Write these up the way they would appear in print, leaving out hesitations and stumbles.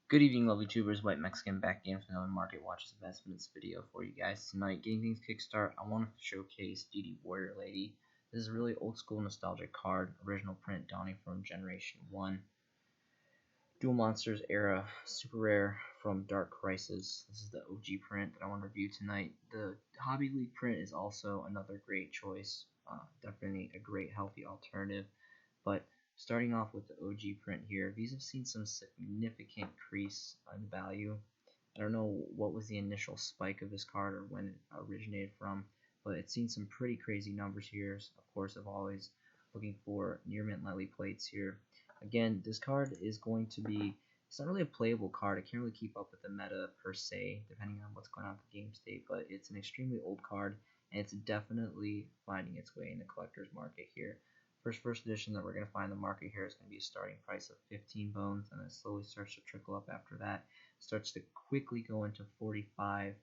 Good evening, lovely tubers. White Mexican back again for another Market Watches Investments video for you guys tonight. Getting things kickstart, I want to showcase DD Warrior Lady. This is a really old school nostalgic card, original print dawning from Generation 1. Dual Monsters era, super rare from Dark Crisis. This is the OG print that I want to review tonight. The Hobby League print is also another great choice. Definitely a great healthy alternative. But starting off with the OG print here, these have seen some significant increase in value. I don't know what was the initial spike of this card or when it originated from, but it's seen some pretty crazy numbers here. Of course, I'm always looking for near mint lightly plates here. Again, this card is going to be, it's not really a playable card. It can't really keep up with the meta per se, depending on what's going on with the game state, but it's an extremely old card, and it's definitely finding its way in the collector's market here. First edition that we're going to find in the market here is going to be a starting price of 15 bones, and it slowly starts to trickle up after that. It starts to quickly go into 45,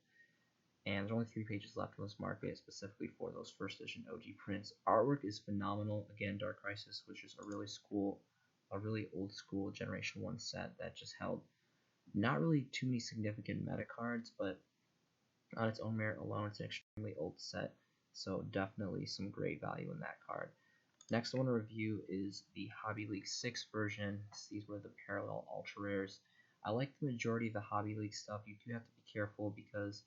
and there's only 3 pages left in this market specifically for those first edition OG prints. Artwork is phenomenal. Again, Dark Crisis, which is a really old school Generation 1 set that just held not really too many significant meta cards, but on its own merit alone, it's an extremely old set, so definitely some great value in that card. Next I want to review is the Hobby League 6 version. These were the parallel ultra rares. I like the majority of the Hobby League stuff. You do have to be careful because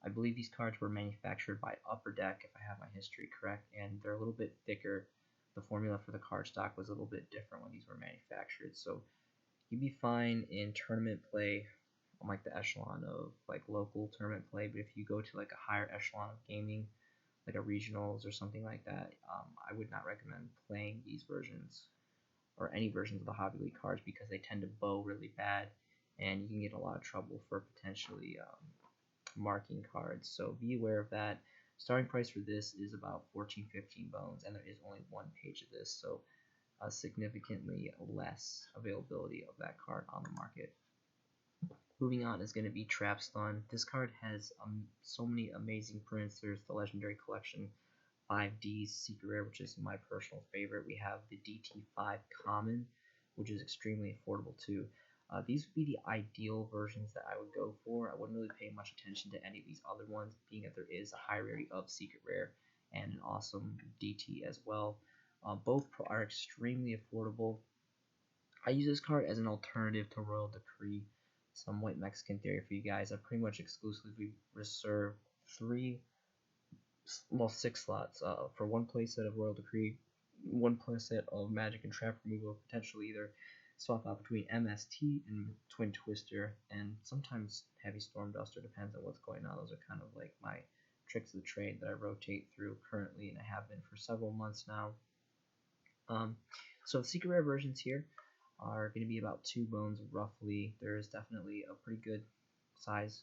I believe these cards were manufactured by Upper Deck, if I have my history correct, and they're a little bit thicker. The formula for the card stock was a little bit different when these were manufactured, so you'd be fine in tournament play on like the echelon of like local tournament play, but if you go to like a higher echelon of gaming, like a regionals or something like that, I would not recommend playing these versions or any versions of the Hobby League cards because they tend to bow really bad, and you can get a lot of trouble for potentially marking cards. So be aware of that. Starting price for this is about 14-15 bones, and there is only 1 page of this, so significantly less availability of that card on the market. Moving on is going to be Trapzon. This card has so many amazing prints. There's the Legendary Collection 5D Secret Rare, which is my personal favorite. We have the DT5 Common, which is extremely affordable too. These would be the ideal versions that I would go for. I wouldn't really pay much attention to any of these other ones, being that there is a high rarity of Secret Rare and an awesome DT as well. Both are extremely affordable. I use this card as an alternative to Royal Decree. Some white Mexican theory for you guys. I pretty much exclusively reserve 6 slots for 1 playset of Royal Decree, 1 playset of Magic and Trap Removal, potentially either swap out between MST and Twin Twister, and sometimes Heavy Storm Duster, depends on what's going on. Those are kind of like my tricks of the trade that I rotate through currently, and I have been for several months now. So the Secret Rare versions here are going to be about 2 bones roughly. There's definitely a pretty good size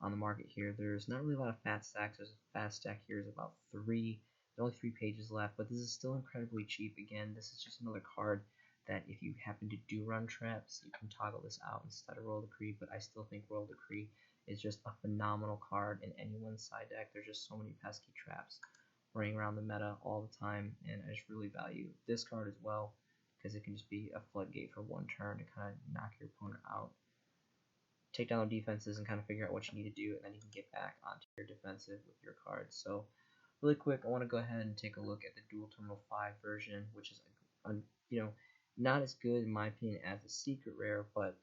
on the market here. There's not really a lot of fat stacks. There's a fat stack here is about 3. There's only 3 pages left, but this is still incredibly cheap. Again, this is just another card that if you happen to do run traps, you can toggle this out instead of Royal Decree, but I still think Royal Decree is just a phenomenal card in anyone's side deck. There's just so many pesky traps running around the meta all the time, and I just really value this card as well because it can just be a floodgate for 1 turn to kind of knock your opponent out, take down the defenses, and kind of figure out what you need to do, and then you can get back onto your defensive with your cards. So really quick, I want to go ahead and take a look at the Dual Terminal 5 version, which is not as good in my opinion as the Secret Rare, but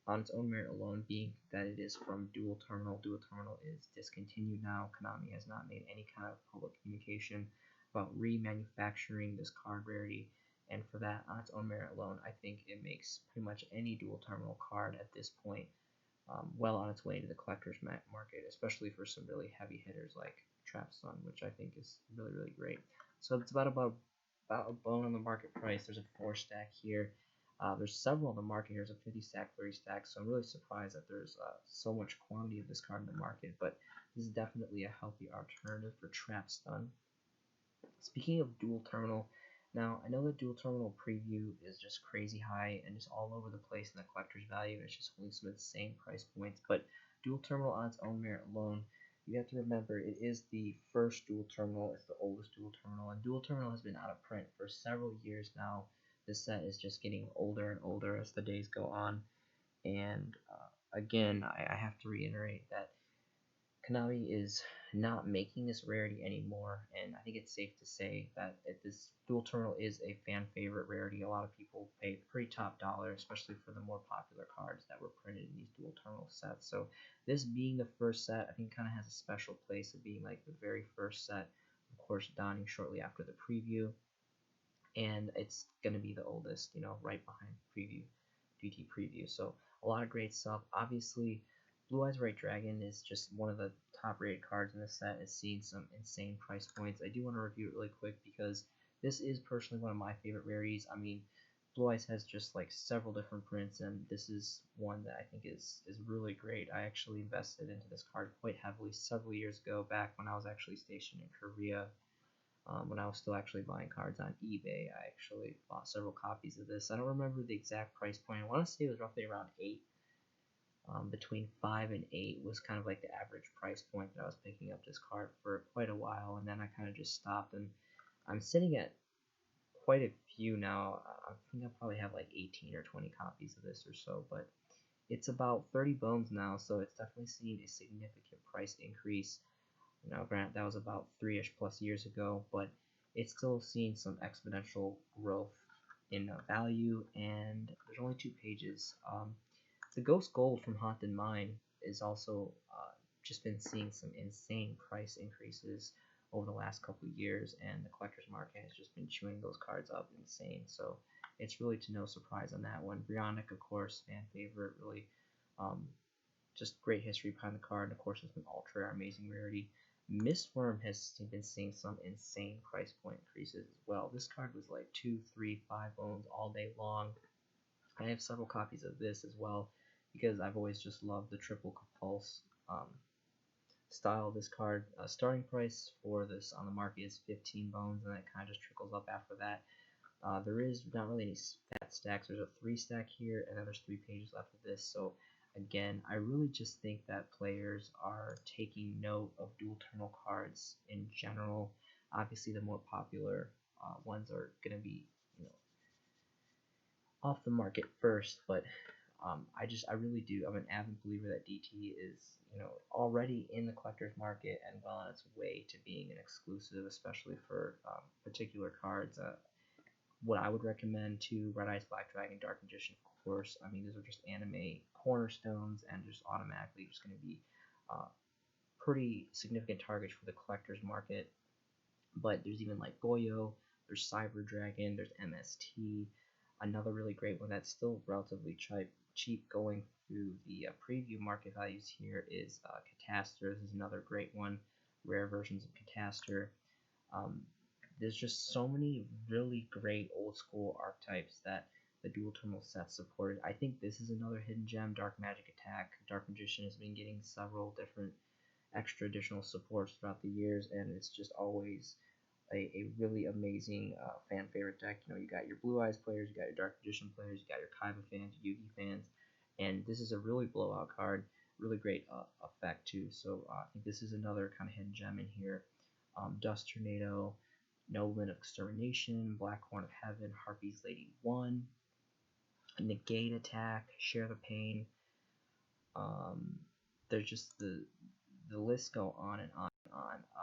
on its own merit alone, being that it is from Dual Terminal. Dual Terminal is discontinued now. Konami has not made any kind of public communication about remanufacturing this card rarity, and for that, on its own merit alone, I think it makes pretty much any Dual Terminal card at this point well on its way to the collector's market, especially for some really heavy hitters like Trapzon, which I think is really, really great. So it's about a bone on the market price. There's a 4 stack here. There's several on the market here. There's a 50 stack, 30 stack, so I'm really surprised that there's so much quantity of this card in the market, but this is definitely a healthy alternative for Trapzon. Speaking of Dual Terminal, now I know that Dual Terminal preview is just crazy high and just all over the place in the collector's value. It's just holding some insane price points, but Dual Terminal on its own merit alone, you have to remember it is the first Dual Terminal, it's the oldest Dual Terminal, and Dual Terminal has been out of print for several years now. This set is just getting older and older as the days go on, And again, I have to reiterate that Konami is not making this rarity anymore, and I think it's safe to say that this dual terminal is a fan favorite rarity. A lot of people pay pretty top dollar, especially for the more popular cards that were printed in these dual terminal sets. So this being the first set, I think kind of has a special place of being like the very first set. Of course, donning shortly after the preview, and it's going to be the oldest, right behind preview, GT preview. So a lot of great stuff. Obviously, Blue Eyes White Dragon is just one of the top rated cards in this set. It's seen some insane price points. I do want to review it really quick because this is personally one of my favorite rarities. I mean, Blue Eyes has just like several different prints, and this is one that I think is really great. I actually invested into this card quite heavily several years ago, back when I was actually stationed in Korea. When I was still actually buying cards on eBay, I actually bought several copies of this. I don't remember the exact price point. I want to say it was roughly around 8. Between 5 and 8 was kind of like the average price point that I was picking up this card for quite a while, and then I kind of just stopped. And I'm sitting at quite a few now. I think I probably have like 18 or 20 copies of this or so, but it's about 30 bones now, so it's definitely seen a significant price increase. Granted, that was about 3-ish plus years ago, but it's still seeing some exponential growth in value, and there's only 2 pages. The Ghost Gold from Haunted Mine is also just been seeing some insane price increases over the last couple of years, and the collector's market has just been chewing those cards up insane. So it's really to no surprise on that one. Brionic, of course, fan favorite, really just great history behind the card, and of course it's an ultra amazing rarity. Mistworm has been seeing some insane price point increases as well. This card was like 2, 3, 5 bones all day long. I have several copies of this as well because I've always just loved the triple compulse style of this card. Starting price for this on the market is 15 bones, and then it kind of just trickles up after that. There is not really any fat stacks. There's a 3 stack here, and then there's 3 pages left of this. So again, I really just think that players are taking note of dual terminal cards in general. Obviously, the more popular ones are going to be, off the market first, but I really do. I'm an avid believer that DT is, already in the collector's market and well on its way to being an exclusive, especially for particular cards. What I would recommend to Red Eyes Black Dragon, Dark Magician, of course. I mean, these are just anime cornerstones and just automatically just going to be pretty significant targets for the collector's market. But there's even like Goyo, there's Cyber Dragon, there's MST. Another really great one that's still relatively cheap going through the preview market values here is Catastor. This is another great one, rare versions of Catastor. There's just so many really great old school archetypes that the dual terminal set supported. I think this is another hidden gem, Dark Magic Attack. Dark Magician has been getting several different extra additional supports throughout the years, and it's just always a really amazing fan favorite deck. You got your Blue Eyes players, you got your Dark Magician players, you got your Kaiba fans, Yugi fans, and this is a really blowout card, really great effect too. So I think this is another kind of hidden gem in here. Dust Tornado, Nobleman of Extermination, Black Horn of Heaven, Harpy's Lady 1, Negate Attack, Share the Pain. There's just the list go on and on and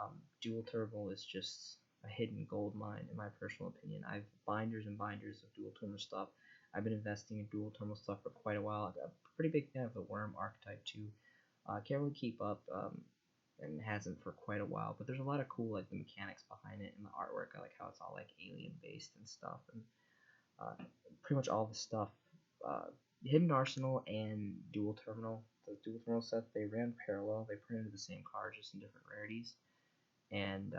on. Dual Turbo is just a hidden gold mine in my personal opinion. I've binders and binders of dual terminal stuff. I've been investing in dual terminal stuff for quite a while. I'm a pretty big fan of the Worm archetype too. Can't really keep up, and hasn't for quite a while, but there's a lot of cool like the mechanics behind it and the artwork. I like how it's all like alien based and stuff, and pretty much all the stuff. Hidden Arsenal and Dual Terminal, the Dual Terminal set, they ran parallel. They printed the same cards, just in different rarities. And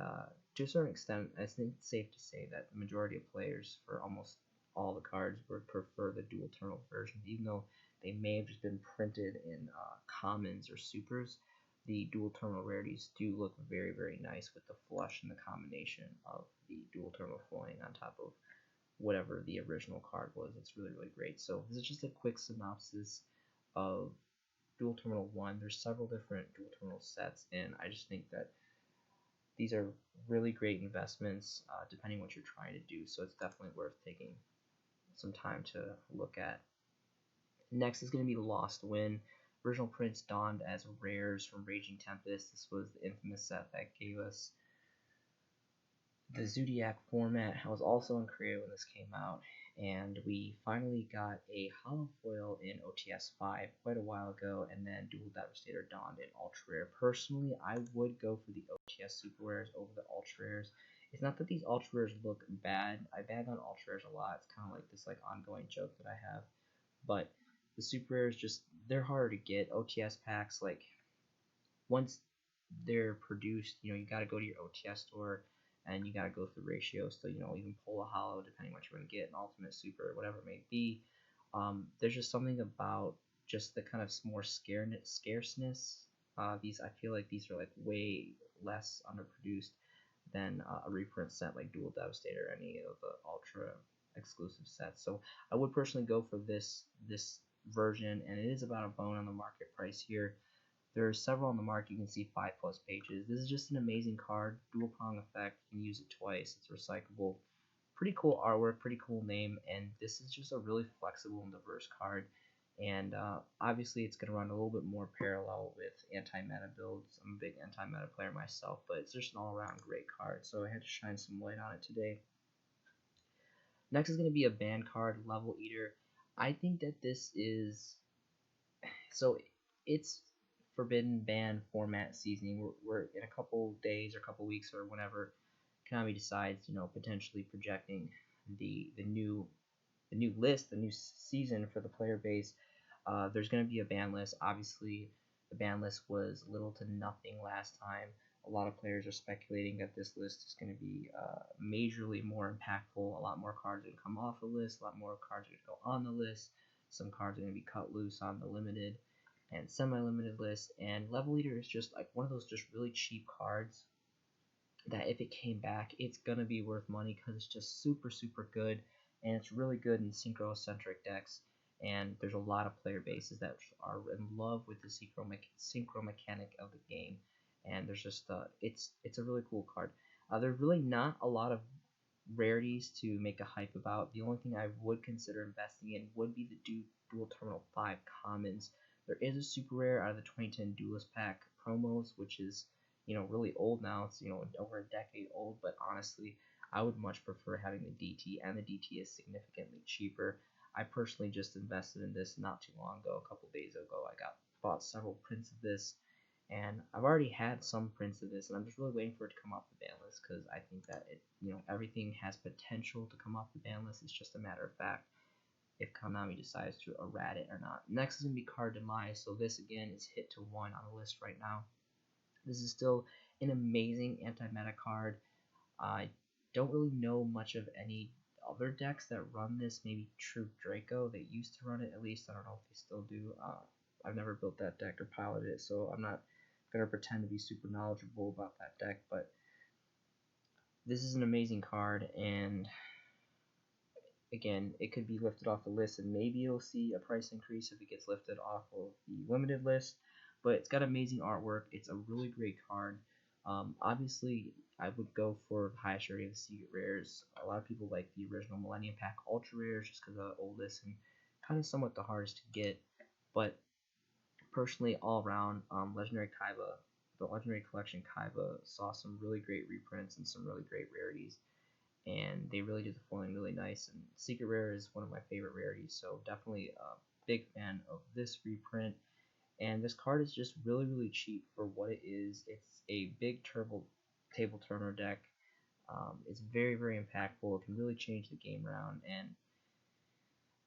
to a certain extent, I think it's safe to say that the majority of players for almost all the cards would prefer the Dual Terminal version, even though they may have just been printed in commons or supers. The Dual Terminal rarities do look very, very nice with the flush and the combination of the Dual Terminal foiling on top of whatever the original card was. It's really, really great. So this is just a quick synopsis of Dual Terminal 1. There's several different Dual Terminal sets, and I just think that these are really great investments depending what you're trying to do. So it's definitely worth taking some time to look at. Next is going to be Lost Wind. Original prints donned as rares from Raging Tempest. This was the infamous set that gave us the Zodiac format. I was also in Korea when this came out, and we finally got a holo foil in OTS 5 quite a while ago, and then Dual Devastator donned in Ultra Rare. Personally, I would go for the OTS Super Rares over the Ultra Rares. It's not that these Ultra Rares look bad. I bag on Ultra Rares a lot. It's kind of like this ongoing joke that I have. But the Super Rares they're harder to get. OTS packs, once they're produced, you gotta go to your OTS store and you gotta go through ratios to, even pull a holo depending what you're gonna get, an ultimate super, whatever it may be. There's just something about just the kind of more scarceness. I feel like these are way less underproduced than a reprint set like Dual Devastator or any of the ultra exclusive sets. So I would personally go for this version, and it is about a bone on the market price here. There are several on the market. You can see 5+ pages. This is just an amazing card. Dual prong effect. You can use it twice. It's recyclable. Pretty cool artwork. Pretty cool name. And this is just a really flexible and diverse card. And obviously, it's going to run a little bit more parallel with anti-meta builds. I'm a big anti-meta player myself, but it's just an all-around great card. So I had to shine some light on it today. Next is going to be a ban card, Level Eater. I think that this is... So it's forbidden ban format seasoning. We're in a couple days or a couple weeks or whenever Konami decides, potentially projecting the new list, the new season for the player base. There's going to be a ban list. Obviously, the ban list was little to nothing last time. A lot of players are speculating that this list is going to be majorly more impactful. A lot more cards are going to come off the list. A lot more cards are going to go on the list. Some cards are going to be cut loose on the limited and semi-limited list. And Level Eater is just one of those just really cheap cards that if it came back, it's going to be worth money because it's just super, super good. And it's really good in synchro-centric decks. And there's a lot of player bases that are in love with the synchro mechanic of the game. And there's just it's a really cool card. There's really not a lot of rarities to make a hype about. The only thing I would consider investing in would be the Dual Terminal 5 commons. There is a super rare out of the 2010 Duelist Pack promos, which is really old now. It's over a decade old, but honestly, I would much prefer having the DT, and the DT is significantly cheaper. I personally just invested in this not too long ago. A couple days ago, I bought several prints of this, and I've already had some prints of this, and I'm just really waiting for it to come off the ban list because I think that everything has potential to come off the ban list. It's just a matter of fact if Konami decides to errata it or not. Next is going to be Card Demise. So this again is hit to 1 on the list right now. This is still an amazing anti-meta card. I don't really know much of any other decks that run this. Maybe True Draco, they used to run it at least. I don't know if they still do. I've never built that deck or piloted it, so I'm not going to pretend to be super knowledgeable about that deck. But this is an amazing card, and again, it could be lifted off the list, and maybe you'll see a price increase if it gets lifted off of the limited list. But it's got amazing artwork. It's a really great card. Obviously, I would go for the highest rarity of the secret rares. A lot of people like the original Millennium Pack Ultra Rares just because they're the oldest and kind of somewhat the hardest to get. But personally, all around, Legendary Kaiba, the Legendary Collection Kaiba saw some really great reprints and some really great rarities. And they really did the foiling really nice. And Secret Rare is one of my favorite rarities, so definitely a big fan of this reprint. And this card is just really, really cheap for what it is. It's a big table turner deck. It's very, very impactful. It can really change the game around. And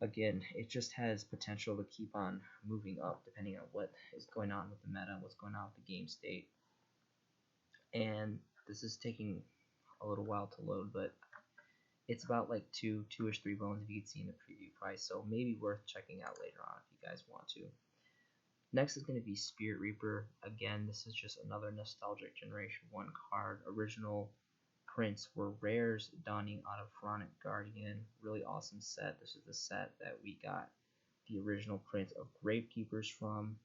again, it just has potential to keep on moving up depending on what is going on with the meta, what's going on with the game state. And this is taking a little while to load, but it's about like two-ish, 3 bones if you can see in the preview price. So maybe worth checking out later on if you guys want to. Next is going to be Spirit Reaper. Again, this is just another nostalgic Generation 1 card. Original prints were rares donning out of Pharaonic Guardian. Really awesome set. This is the set that we got the original print of Gravekeepers from.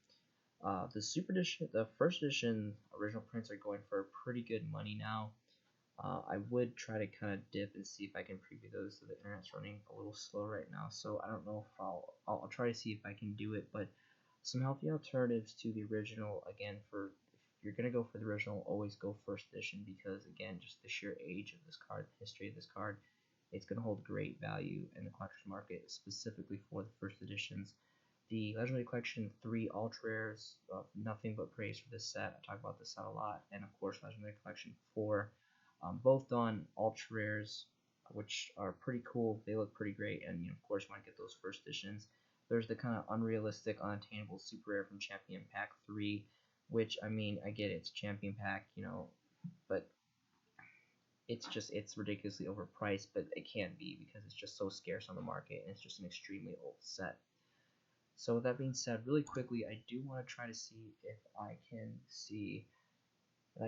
The Super Edition, the first edition original prints are going for pretty good money now. I would try to kind of dip and see if I can preview those. So the internet's running a little slow right now, so I don't know if I'll try to see if I can do it. But some healthy alternatives to the original. Again, for if you're gonna go for the original, always go first edition, because again, just the sheer age of this card, the history of this card, it's gonna hold great value in the collector's market, specifically for the first editions. The Legendary Collection 3 Ultra Rares, nothing but praise for this set. I talk about this set a lot. And of course, Legendary Collection 4, both done Ultra Rares, which are pretty cool. They look pretty great. And of course, you want to get those first editions. There's the kind of unrealistic, unattainable Super Rare from Champion Pack 3, which, I mean, I get it's Champion Pack, but it's ridiculously overpriced, but it can't be because it's just so scarce on the market, and it's just an extremely old set. So with that being said, really quickly, I do want to try to see if I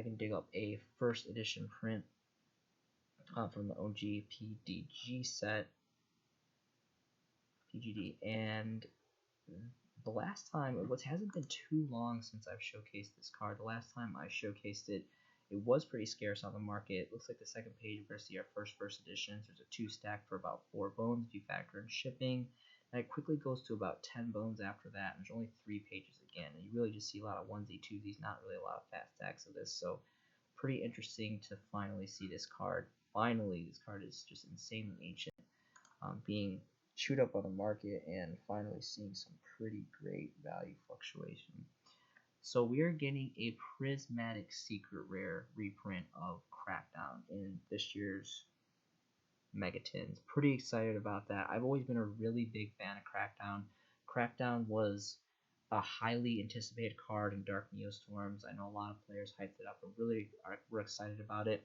can dig up a first edition print from the OG PDG set, PGD, and the last time, it hasn't been too long since I've showcased this card. The last time I showcased it, it was pretty scarce on the market. It looks like the second page, we're going to see our first editions. There's a 2 stack for about 4 bones if you factor in shipping. And it quickly goes to about 10 bones after that, and there's only 3 pages again. And you really just see a lot of onesie, twosies, not really a lot of fat stacks of this. So pretty interesting to finally see this card. Finally, this card is just insanely ancient, being chewed up on the market, and finally seeing some pretty great value fluctuation. So we are getting a prismatic secret rare reprint of Crackdown in this year's Mega Tins. Pretty excited about that. I've always been a really big fan of Crackdown. Crackdown was a highly anticipated card in Dark Neostorms. I know a lot of players hyped it up and really were excited about it.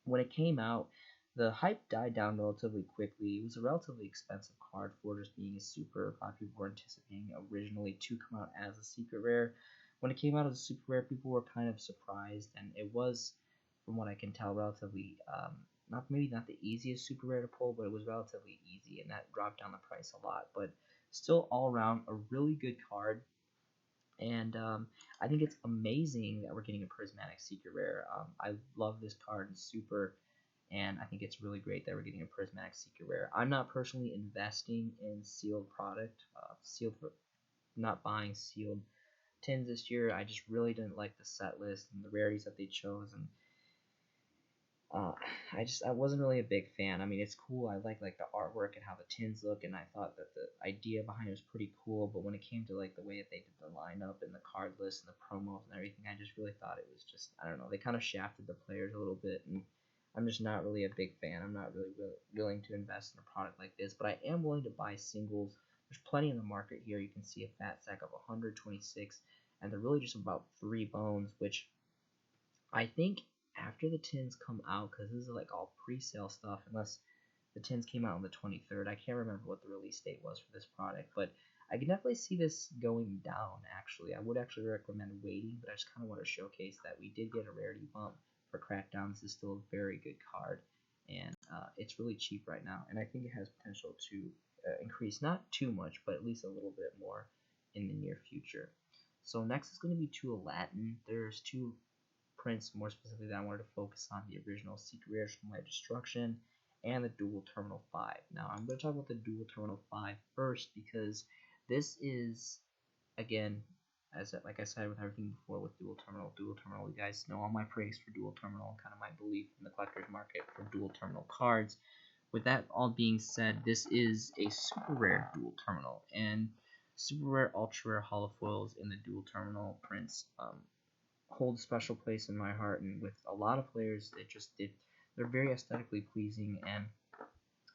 When it came out, the hype died down relatively quickly. It was a relatively expensive card for just being a super. A lot of people were anticipating originally to come out as a secret rare. When it came out as a super rare, people were kind of surprised, and it was, from what I can tell, relatively maybe not the easiest super rare to pull, but it was relatively easy, and that dropped down the price a lot. But still, all around, a really good card. And I think it's amazing that we're getting a prismatic secret rare. I love this card in super, and I think it's really great that we're getting a prismatic secret rare. I'm not personally investing in sealed product, not buying sealed tins this year. I just really didn't like the set list and the rarities that they chose, and I wasn't really a big fan. I mean, it's cool. I like the artwork and how the tins look, and I thought that the idea behind it was pretty cool. But when it came to like the way that they did the lineup and the card list and the promos and everything, I just really thought it was just, I don't know. They kind of shafted the players a little bit, and I'm just not really a big fan. I'm not really willing to invest in a product like this, but I am willing to buy singles. There's plenty in the market here. You can see a fat stack of 126, and they're really just about 3 bones, which I think after the tins come out, because this is like all pre-sale stuff, unless the tins came out on the 23rd. I can't remember what the release date was for this product, but I can definitely see this going down, actually. I would actually recommend waiting, but I just kind of want to showcase that we did get a rarity bump for Crackdown. This is still a very good card, and it's really cheap right now, and I think it has potential to increase, not too much, but at least a little bit more in the near future. So next is going to be 2 Aladdin. There's 2 prints more specifically that I wanted to focus on: the original Secret Rares from Light Destruction and the Dual Terminal 5. Now I'm going to talk about the Dual Terminal 5 first, because this is, again, like I said with everything before with Dual Terminal, you guys know all my praise for Dual Terminal and kind of my belief in the collector's market for Dual Terminal cards. With that all being said, this is a super rare Dual Terminal, and super rare, ultra rare holofoils in the Dual Terminal prints hold a special place in my heart, and with a lot of players, they're very aesthetically pleasing, and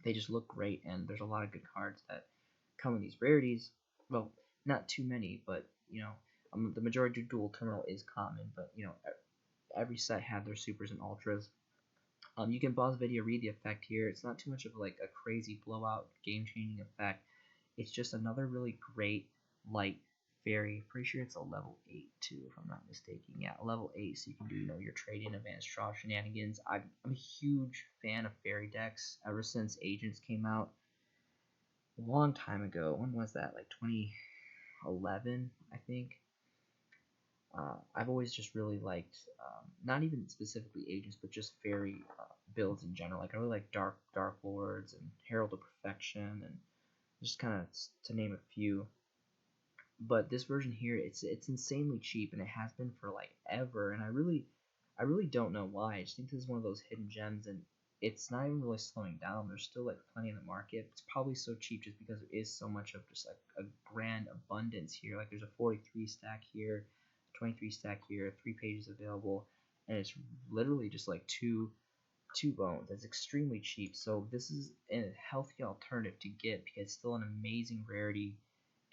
they just look great, and there's a lot of good cards that come in these rarities. Well, not too many, but the majority of Dual Terminal is common, but every set had their supers and ultras. You can pause the video, read the effect here. It's not too much of like a crazy blowout game-changing effect. It's just another really great light fairy. Pretty sure it's a level 8 too, if I'm not mistaken. Yeah, a level 8, so you can do your trading advanced draw shenanigans. I'm a huge fan of fairy decks ever since Agents came out a long time ago. When was that? Like 2011, I think. I've always just really liked, not even specifically agents, but just fairy builds in general. Like I really like Dark Lords and Herald of Perfection, and just kind of to name a few. But this version here, it's insanely cheap, and it has been for like ever. And I really don't know why. I just think this is one of those hidden gems, and it's not even really slowing down. There's still like plenty in the market. It's probably so cheap just because there is so much of just like a grand abundance here. Like there's a 43 stack here, 23 stack here, 3 pages available, and it's literally just like two bones. It's extremely cheap. So this is a healthy alternative to get because it's still an amazing rarity,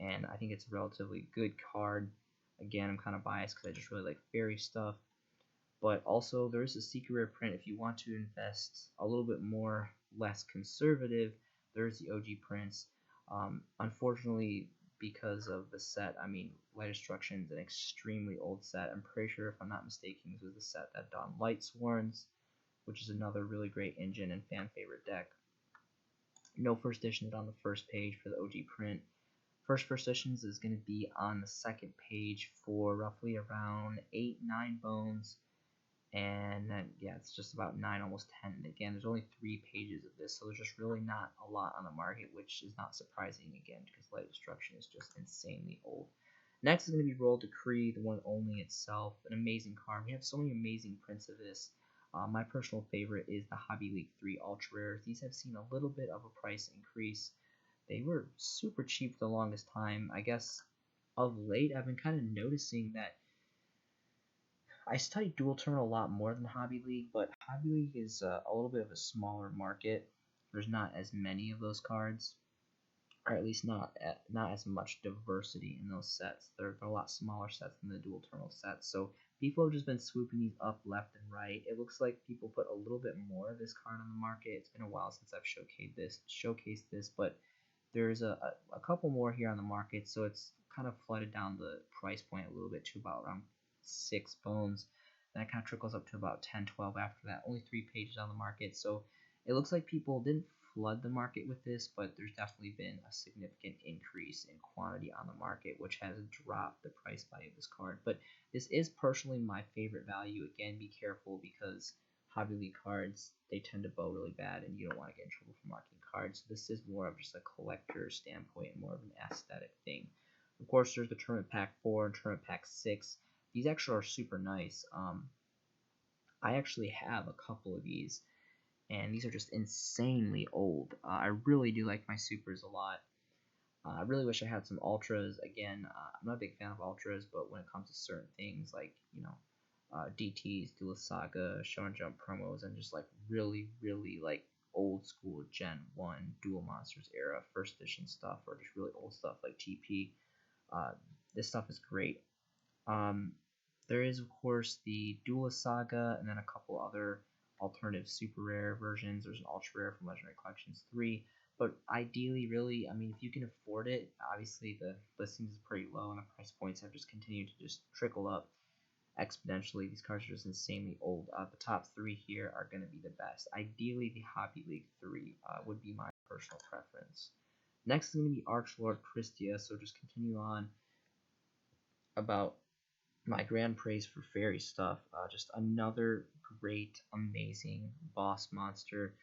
and I think it's a relatively good card. Again, I'm kind of biased because I just really like fairy stuff. But also, there is a secret rare print if you want to invest a little bit more, less conservative. There's the OG prints. Unfortunately, because of the set, I mean, Light Destruction is an extremely old set. I'm pretty sure, if I'm not mistaken, this was the set that Don Light Sworns, which is another really great engine and fan favorite deck. No first editions on the first page for the OG print. First editions is going to be on the second page for roughly around 8-9 bones, and then yeah, it's just about 9, almost 10. And again, there's only 3 pages of this, so there's just really not a lot on the market, which is not surprising again because Light Destruction is just insanely old. Next is going to be Royal Decree, the one only itself, an amazing card. We have so many amazing prints of this. My personal favorite is the Hobby League 3 Ultra Rares. These have seen a little bit of a price increase. They were super cheap for the longest time. I guess of late I've been kind of noticing that I study Dual Turn a lot more than Hobby League, but Hobby League is a little bit of a smaller market. There's not as many of those cards, or at least not as much diversity in those sets. They're a lot smaller sets than the Dual Turn sets. So people have just been swooping these up left and right. It looks like people put a little bit more of this card on the market. It's been a while since I've showcased this, but there's a couple more here on the market, so it's kind of flooded down the price point a little bit to about around 6 bones. Then it kind of trickles up to about 10, 12 after that. Only 3 pages on the market, so it looks like people didn't flood the market with this, but there's definitely been a significant increase in quantity on the market, which has dropped the price value of this card. But this is personally my favorite value. Again, be careful because Hobby League cards, they tend to bow really bad, and you don't want to get in trouble for marking cards. So this is more of just a collector standpoint, more of an aesthetic thing. Of course, there's the Tournament Pack 4 and Tournament Pack 6. These actually are super nice. I actually have a couple of these, and these are just insanely old. I really do like my supers a lot. I really wish I had some ultras. Again, I'm not a big fan of ultras, but when it comes to certain things like, DTs, Duelist Saga, Show and Jump promos, and just like really, really like old school Gen 1 Duel Monsters era first edition stuff, or just really old stuff like TP, this stuff is great. There is, of course, the Duelist Saga, and then a couple other alternative super rare versions. There's an ultra rare from Legendary Collections 3. But ideally, really, I mean, if you can afford it, obviously the listings is pretty low, and the price points have just continued to just trickle up exponentially. These cards are just insanely old. The top 3 here are going to be the best. Ideally, the Hobby League 3 would be my personal preference. Next is going to be Archlord Christia, so just continue on about my grand praise for fairy stuff. Just another great, amazing boss monster.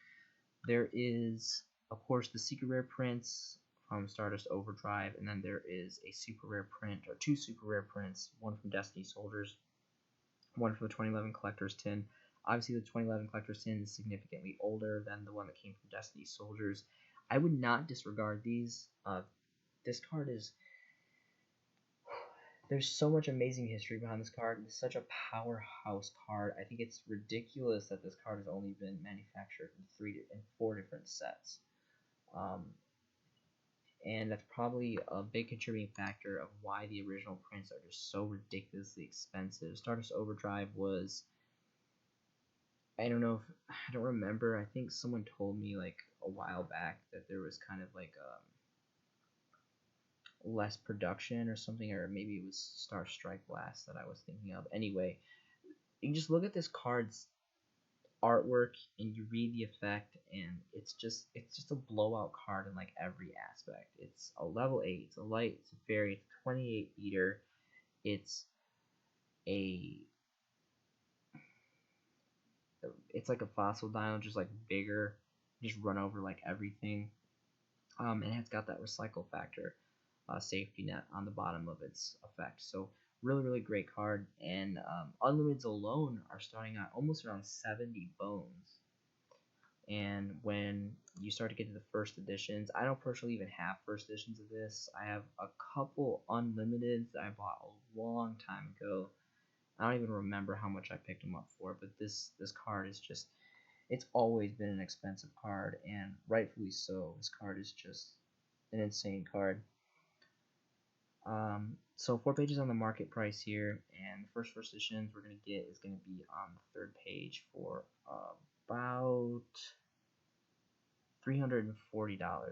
There is, of course, the secret rare prints from Stardust Overdrive, and then there is a super rare print, or 2 super rare prints, one from Destiny Soldiers, one from the 2011 Collector's Tin. Obviously, the 2011 Collector's Tin is significantly older than the one that came from Destiny Soldiers. I would not disregard these. This card is... There's so much amazing history behind this card. It's such a powerhouse card. I think it's ridiculous that this card has only been manufactured in 4 different sets. And that's probably a big contributing factor of why the original prints are just so ridiculously expensive. Stardust Overdrive was... I don't remember. I think someone told me like a while back that there was kind of like less production or something, or maybe it was Star Strike Blast that I was thinking of. Anyway, you can just look at this card's artwork and you read the effect, and it's just a blowout card in like every aspect. It's a level 8, it's a light, it's a fairy, it's a 28 beater. It's a it's like a fossil dino, just like bigger, just run over like everything. And it's got that recycle factor safety net on the bottom of its effect. So really great card. And unlimiteds alone are starting at almost around 70 bones. And when you start to get to the first editions, I don't personally even have first editions of this. I have a couple unlimiteds that I bought a long time ago. I don't even remember how much I picked them up for, but this card is just, it's always been an expensive card, and rightfully so. This card is just an insane card. So 4 pages on the market price here, and the first editions we're going to get is going to be on the 3rd page for about $340.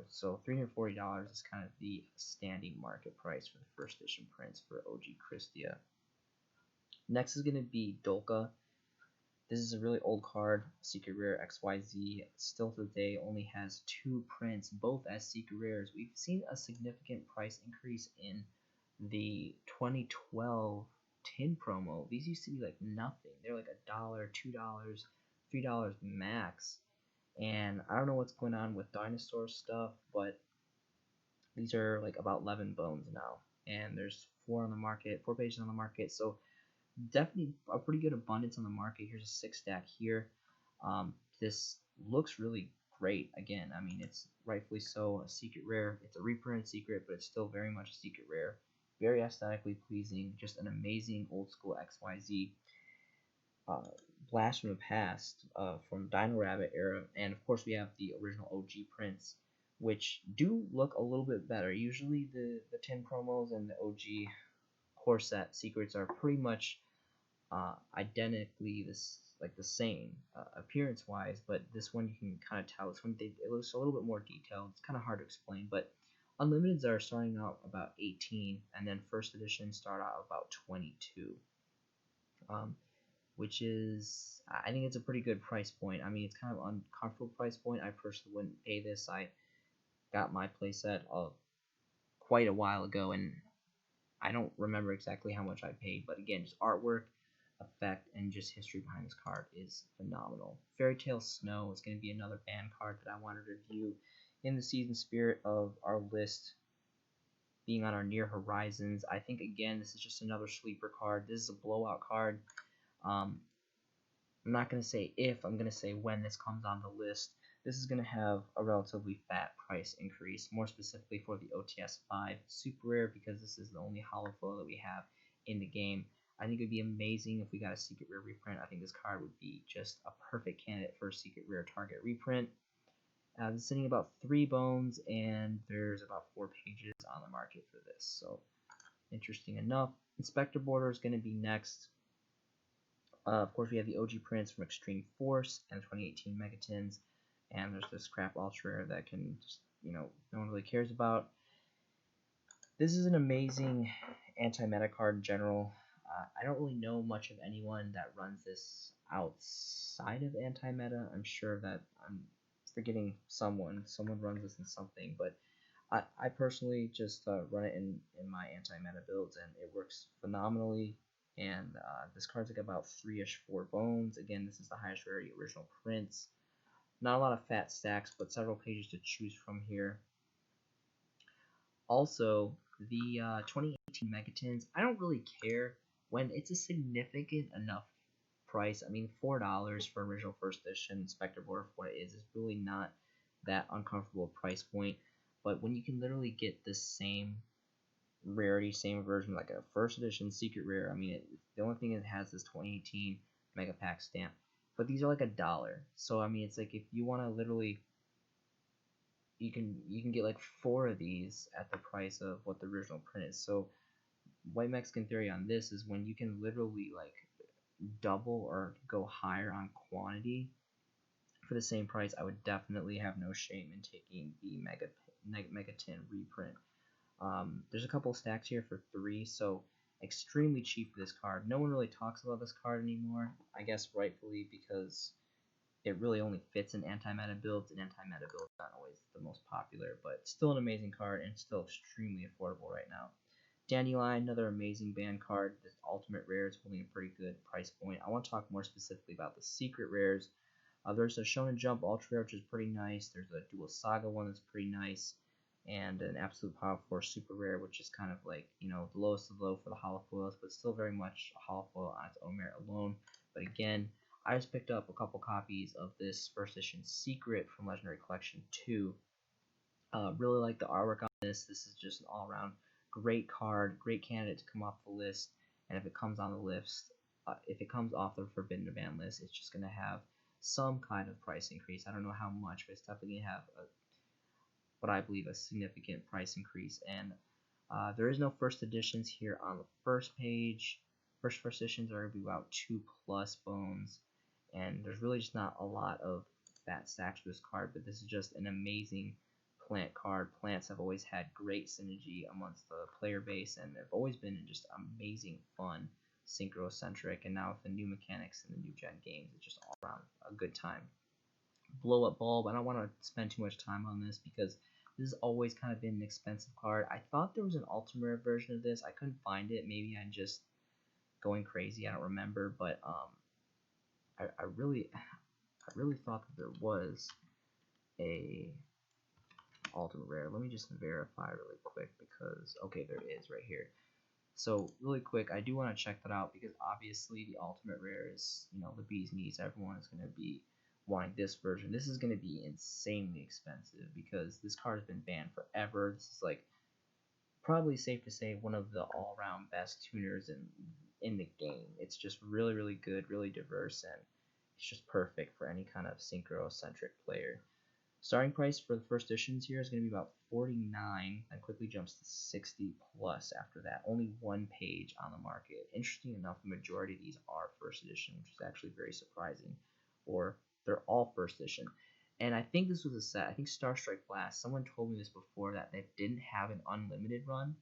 So $340 is kind of the standing market price for the first edition prints for OG Christia. Next is going to be Dolka. This is a really old card, Secret Rare XYZ. Still today only has 2 prints, both as Secret Rares. We've seen a significant price increase in the 2012 tin promo. These used to be like nothing. They're like $1, $2, $3 max. And I don't know what's going on with dinosaur stuff, but these are like about 11 bones now. And there's 4 on the market, 4 pages on the market. So definitely a pretty good abundance on the market. Here's a 6-stack here. This looks really great. Again, I mean, it's rightfully so a secret rare. It's a reprinted secret, but it's still very much a secret rare. Very aesthetically pleasing. Just an amazing old school XYZ blast from the past, from Dino Rabbit era. And of course we have the original OG prints, which do look a little bit better. Usually the tin promos and the OG core set secrets are pretty much identically the same appearance wise, but this one you can kind of tell it looks a little bit more detailed. It's kind of hard to explain, but unlimiteds are starting out about 18, and then first edition start out about 22, which is, I think it's a pretty good price point. I mean, it's kind of an uncomfortable price point. I personally wouldn't pay this. I got my playset quite a while ago, and I don't remember exactly how much I paid, but again, just artwork, effect, and just history behind this card is phenomenal. Fairy Tale Snow is going to be another band card that I wanted to review in the season spirit of our list being on our near horizons. I think, again, this is just another sleeper card. This is a blowout card. I'm not going to say if, I'm going to say when this comes on the list. This is going to have a relatively fat price increase, more specifically for the OTS 5 Super Rare, because this is the only hollow foil that we have in the game. I think it would be amazing if we got a Secret Rare reprint. I think this card would be just a perfect candidate for a Secret Rare target reprint. It's sitting about 3 bones, and there's about 4 pages on the market for this. So, interesting enough. Inspector Border is going to be next. Of course, we have the OG prints from Extreme Force and 2018 Megatins. And there's this crap ultra rare that can just, no one really cares about. This is an amazing anti-meta card in general. I don't really know much of anyone that runs this outside of anti-meta. I'm sure that I'm forgetting someone. Someone runs this in something, but I personally just run it in my anti-meta builds, and it works phenomenally. And this card's like about 3-ish 4 bones. Again, this is the highest rarity original prints. Not a lot of fat stacks, but several pages to choose from here. Also, the 2018 Megatins, I don't really care when it's a significant enough price. I mean, $4 for original first edition Inspector Border for what it is really not that uncomfortable price point. But when you can literally get the same rarity, same version, like a first edition secret rare, I mean, the only thing it has is 2018 Mega Pack stamp. But these are like $1. So I mean, it's like if you want to literally, you can get like 4 of these at the price of what the original print is. So White Mexican theory on this is when you can literally like double or go higher on quantity for the same price, I would definitely have no shame in taking the Megatin reprint. There's a couple stacks here for 3, so extremely cheap for this card. No one really talks about this card anymore, I guess rightfully, because it really only fits in anti-meta builds, and anti-meta builds are not always the most popular, but still an amazing card and still extremely affordable right now. Dandelion, another amazing band card. This ultimate rare is holding a pretty good price point. I want to talk more specifically about the secret rares. There's a Shonen Jump Ultra Rare, which is pretty nice. There's a Dual Saga one that's pretty nice. And an Absolute Power Force Super Rare, which is kind of like, you know, the lowest of low for the holofoils, but still very much a holofoil on its own merit alone. But again, I just picked up a couple copies of this first edition Secret from Legendary Collection 2. Really like the artwork on this. This is just an all-around great card, great candidate to come off the list. And if it comes on the list, if it comes off the Forbidden to Ban list, it's just going to have some kind of price increase. I don't know how much, but it's definitely going to have what I believe a significant price increase. And there is no first editions here on the first page. First editions are going to be about 2+ bones, and there's really just not a lot of fat stacks for this card, but this is just an amazing plant card. Plants have always had great synergy amongst the player base, and they've always been just amazing fun, synchro-centric, and now with the new mechanics and the new gen games, it's just all around a good time. Blow Up Bulb, I don't want to spend too much time on this because this has always kind of been an expensive card. I thought there was an ultimate version of this. I couldn't find it. Maybe I'm just going crazy. I don't remember, but I really thought that there was a ultimate rare. Let me just verify really quick because okay, there is right here. So really quick, I do want to check that out because obviously the ultimate rare is, you know, the bee's knees. Everyone is going to be wanting this version. This is going to be insanely expensive because this card has been banned forever. This is like probably safe to say one of the all-around best tuners in the game. It's just really, really good, really diverse, and it's just perfect for any kind of synchro-centric player. Starting price for the first editions here is going to be about $49, and quickly jumps to $60+ after that. Only one page on the market. Interesting enough, the majority of these are first edition, which is actually very surprising. Or they're all first edition. And I think this was a set. I think Star Strike Blast. Someone told me this before that they didn't have an unlimited run.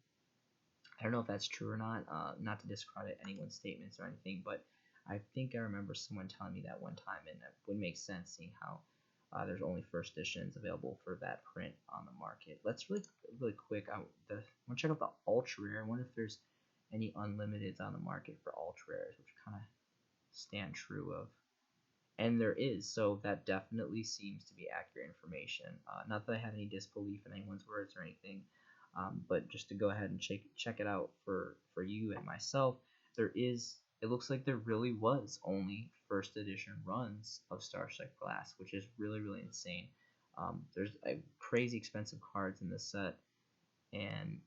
I don't know if that's true or not. Not to discredit anyone's statements or anything, but I think I remember someone telling me that one time, and that would make sense seeing how there's only first editions available for that print on the market. Let's really quick. I want to check out the ultra rare. I wonder if there's any unlimiteds on the market for ultra rares, which kind of stand true of. And there is, so that definitely seems to be accurate information. Not that I have any disbelief in anyone's words or anything, but just to go ahead and check it out for you and myself, there is. It looks like there really was only first edition runs of Star Strike Blast, which is really, really insane. There's crazy expensive cards in this set, and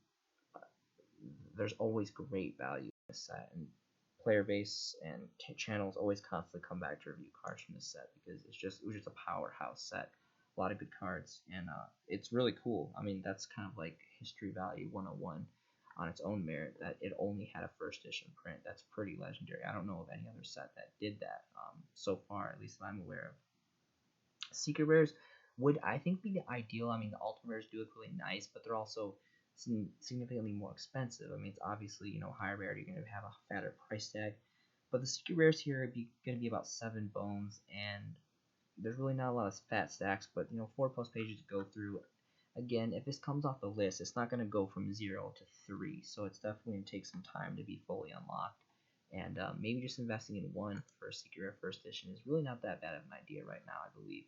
there's always great value in this set. And player base and channels always constantly come back to review cards from this set because it was just a powerhouse set. A lot of good cards, and it's really cool. I mean, that's kind of like history value 101 on its own merit, that it only had a first edition print. That's pretty legendary. I don't know of any other set that did that so far, at least that I'm aware of. Secret rares would, I think, be the ideal. I mean, the ultimate rares do look really nice, but they're also significantly more expensive. I mean, it's obviously, you know, higher rarity, you're going to have a fatter price tag, but the secret rares here are going to be about 7 bones, and there's really not a lot of fat stacks, but, you know, 4+ pages to go through. Again, if this comes off the list, it's not going to go from 0 to 3, so it's definitely going to take some time to be fully unlocked, and maybe just investing in one for a secret rare first edition is really not that bad of an idea right now, I believe.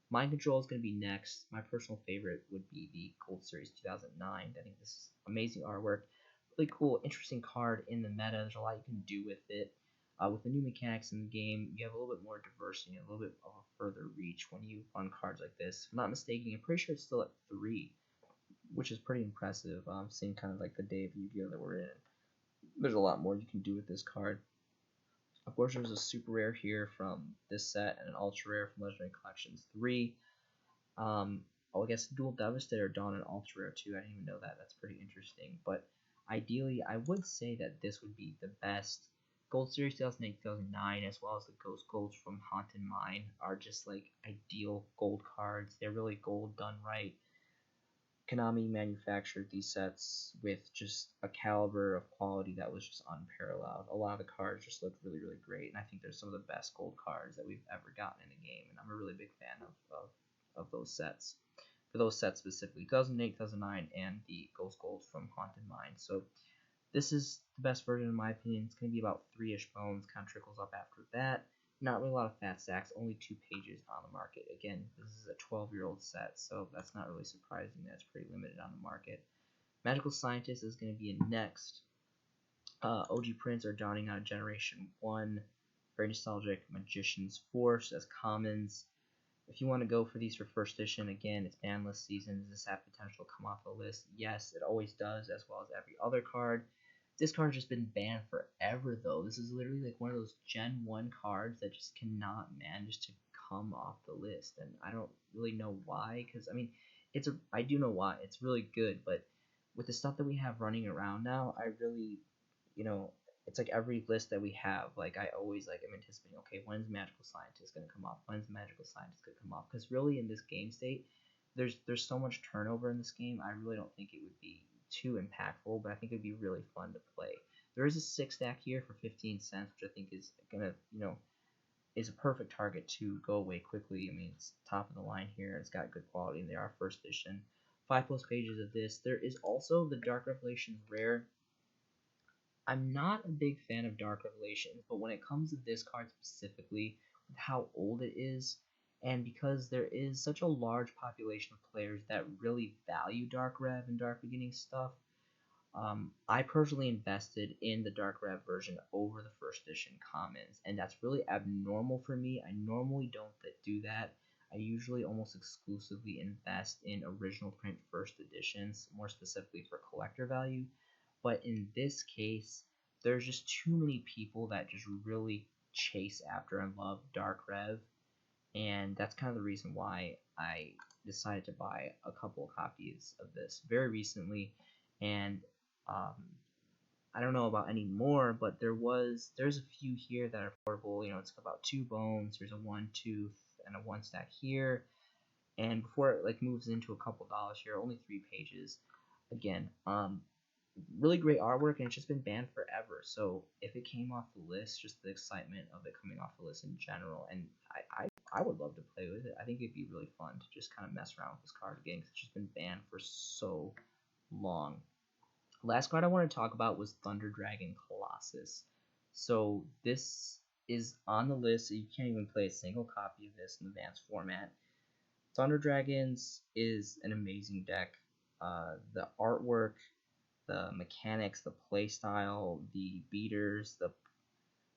Mind Control is going to be next. My personal favorite would be the Gold Series 2009. I think this is amazing artwork. Really cool, interesting card in the meta. There's a lot you can do with it. With the new mechanics in the game, you have a little bit more diversity, a little bit of a further reach when you run cards like this. If I'm not mistaken, I'm pretty sure it's still at 3, which is pretty impressive. Seeing kind of like the day of Yu-Gi-Oh! That we're in. There's a lot more you can do with this card. Of course, there's a super rare here from this set and an ultra rare from Legendary Collections 3. I guess Dual Devastator Dawn and ultra rare too. I didn't even know that. That's pretty interesting. But ideally, I would say that this would be the best. Gold Series 2008, 2009, as well as the Ghost Golds from Haunted Mine are just like ideal gold cards. They're really gold done right. Konami manufactured these sets with just a caliber of quality that was just unparalleled. A lot of the cards just look really, really great, and I think they're some of the best gold cards that we've ever gotten in a game, and I'm a really big fan of those sets. For those sets specifically, 2008, 2009, and the Ghost Gold from Haunted Mine. So This is the best version in my opinion. It's going to be about 3-ish bones, kind of trickles up after that. Not really a lot of fat stacks, only 2 pages on the market. Again, this is a 12-year-old set, so that's not really surprising. That's pretty limited on the market. Magical Scientist is going to be in next. OG prints are dawning out of Generation 1. Very nostalgic. Magician's Force as commons. If you want to go for these for first edition, again, it's ban list season. Does this have potential to come off the list? Yes, it always does, as well as every other card. This card's just been banned forever, though. This is literally like one of those Gen 1 cards that just cannot manage to come off the list, and I don't really know why, because, I mean, I do know why. It's really good, but with the stuff that we have running around now, I really, it's like every list that we have, like, I always, like, am anticipating, okay, when's Magical Scientist going to come off? When's Magical Scientist going to come off? Because really, in this game state, there's so much turnover in this game, I really don't think it would be too impactful, but I think it'd be really fun to play. There is a 6-stack here for 15 cents, which I think is gonna, is a perfect target to go away quickly. I mean, it's top of the line here. It's got good quality, and they are first edition. 5+ pages of this. There is also the Dark Revelations Rare. I'm not a big fan of Dark Revelations, but when it comes to this card specifically, with how old it is, and because there is such a large population of players that really value Dark Rev and Dark Beginning stuff, I personally invested in the Dark Rev version over the first edition commons, and that's really abnormal for me. I normally don't do that. I usually almost exclusively invest in original print first editions, more specifically for collector value. But in this case, there's just too many people that just really chase after and love Dark Rev, and that's kind of the reason why I decided to buy a couple of copies of this very recently. And I don't know about any more, but there's a few here that are affordable. It's about 2 bones. There's a 1 tooth and a 1 stack here, and before it like moves into a couple dollars here, only 3 pages. Again, really great artwork, and it's just been banned forever. So if it came off the list, just the excitement of it coming off the list in general, and I would love to play with it. I think it'd be really fun to just kind of mess around with this card again, because it's just been banned for so long. Last card I want to talk about was Thunder Dragon Colossus. So this is on the list, so you can't even play a single copy of this in advanced format. Thunder Dragons is an amazing deck. The artwork, the mechanics, the playstyle, the beaters,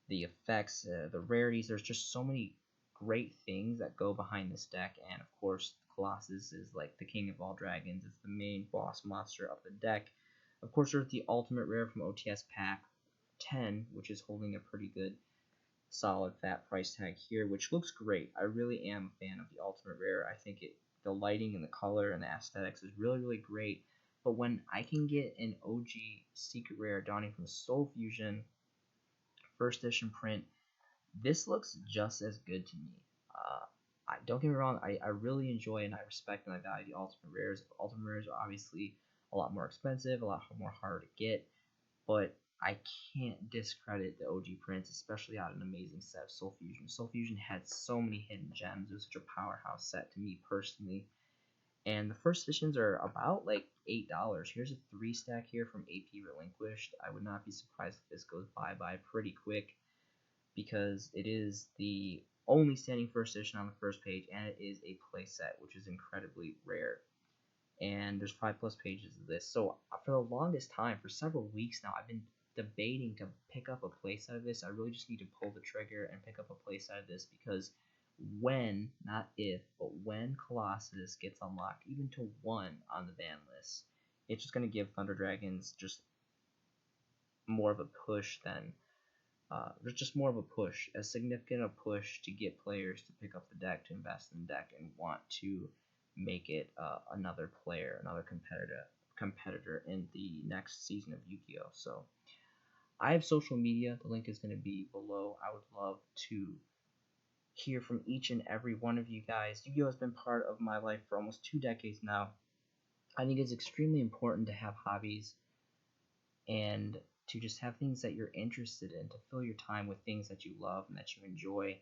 the effects, the rarities. There's just so many great things that go behind this deck, and of course, Colossus is like the king of all dragons. It's the main boss monster of the deck. Of course, there's the ultimate rare from OTS Pack 10, which is holding a pretty good, solid, fat price tag here, which looks great. I really am a fan of the ultimate rare. I think the lighting and the color and the aesthetics is really, really great. But when I can get an OG secret rare dawning from Soul Fusion first edition print, this looks just as good to me. Don't get me wrong, I really enjoy and I respect and I value the ultimate rares. Ultimate rares are obviously a lot more expensive, a lot more harder to get, but I can't discredit the OG prints, especially out of an amazing set of Soul Fusion. Soul Fusion had so many hidden gems. It was such a powerhouse set to me personally. And the first editions are about like $8. Here's a 3-stack here from AP Relinquished. I would not be surprised if this goes bye-bye pretty quick, because it is the only standing first edition on the first page, and it is a playset, which is incredibly rare. And there's 5+ pages of this. So for the longest time, for several weeks now, I've been debating to pick up a playset of this. I really just need to pull the trigger and pick up a playset of this, because when, not if, but when Colossus gets unlocked, even to 1 on the ban list, it's just going to give Thunder Dragons just more of a push than there's just more of a push, as significant a push to get players to pick up the deck, to invest in the deck, and want to make it another player, another competitor in the next season of Yu-Gi-Oh! So I have social media. The link is going to be below. I would love to hear from each and every one of you guys. Yu-Gi-Oh! Has been part of my life for almost 2 decades now. I think it's extremely important to have hobbies and to just have things that you're interested in, to fill your time with things that you love and that you enjoy.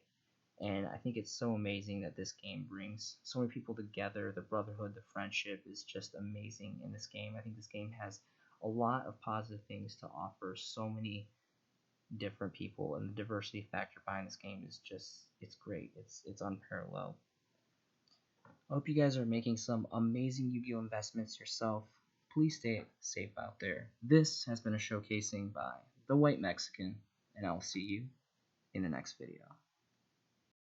And I think it's so amazing that this game brings so many people together. The brotherhood, the friendship is just amazing in this game. I think this game has a lot of positive things to offer so many different people, and the diversity factor behind this game is just, it's great. It's unparalleled. I hope you guys are making some amazing Yu-Gi-Oh investments yourself. Please stay safe out there. This has been a showcasing by the White Mexican, and I'll see you in the next video.